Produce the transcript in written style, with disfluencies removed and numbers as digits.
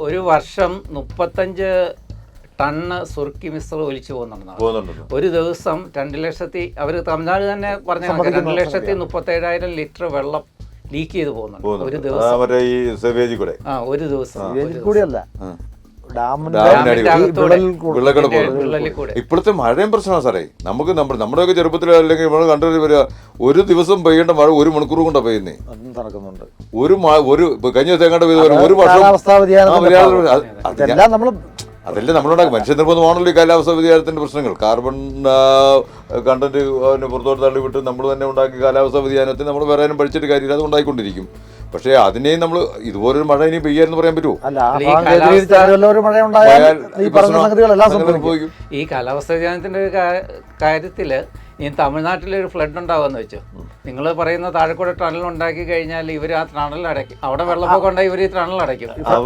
ഒരു വർഷം 35 ടണ്ണ് സുർക്കി മിശ്രം ഒലിച്ചു പോകുന്നുണ്ട്. ഒരു ദിവസം 2 ലക്ഷത്തി അവർ തമിഴ്നാട് തന്നെ പറഞ്ഞ 2,37,000 ലിറ്റർ വെള്ളം ലീക്ക് ചെയ്ത് പോകുന്നുണ്ട് ഒരു ദിവസം. ഒരു ദിവസം ഇപ്പോഴത്തെ മഴയും പ്രശ്നമാണ് സാറേ. നമുക്ക് നമ്മുടെയൊക്കെ ചെറുപ്പത്തിൽ അല്ലെങ്കിൽ നമ്മൾ കണ്ടു വരിക, ഒരു ദിവസം പെയ്യേണ്ട മഴ 1 മണിക്കൂർ കൊണ്ടാണ് പെയ്യുന്നേ. ഒരു കഴിഞ്ഞ ദിവസം എങ്ങോട്ട് പെയ്ത ഒരു വർഷം അതല്ലേ നമ്മളുണ്ടാക്കും. മനുഷ്യ നിർബന്ധമാണല്ലോ ഈ കാലാവസ്ഥാ വ്യതിയാനത്തിന്റെ പ്രശ്നങ്ങൾ. കാർബൺ കണ്ടന്റ് പുറത്തോട്ട് തള്ളിവിട്ട് നമ്മൾ തന്നെ ഉണ്ടാക്കിയ കാലാവസ്ഥാ വ്യതിയാനത്തിന് നമ്മൾ വേറെ പഠിച്ചിട്ട് കാര്യമില്ല, അത് ഉണ്ടായിക്കൊണ്ടിരിക്കും. പക്ഷേ അതിനെയും നമ്മൾ ഇതുപോലൊരു മഴ ഇനി പെയ്യാന്ന് പറയാൻ പറ്റുമോ? ഈ കാലാവസ്ഥാ വ്യതിയാനത്തിന്റെ ഒരു കാര്യത്തില് ഈ തമിഴ്നാട്ടിലൊരു ഫ്ലഡ് ഉണ്ടാവുമെന്ന് വെച്ചു. നിങ്ങൾ പറയുന്ന താഴെക്കൂടെ ടണൽ ഉണ്ടാക്കി കഴിഞ്ഞാൽ ഇവർ ആ ടണൽ അടയ്ക്കും. അവിടെ വെള്ളപ്പൊക്കം ഉണ്ടായി ഇവർ ഈ ടണൽ അടയ്ക്കും.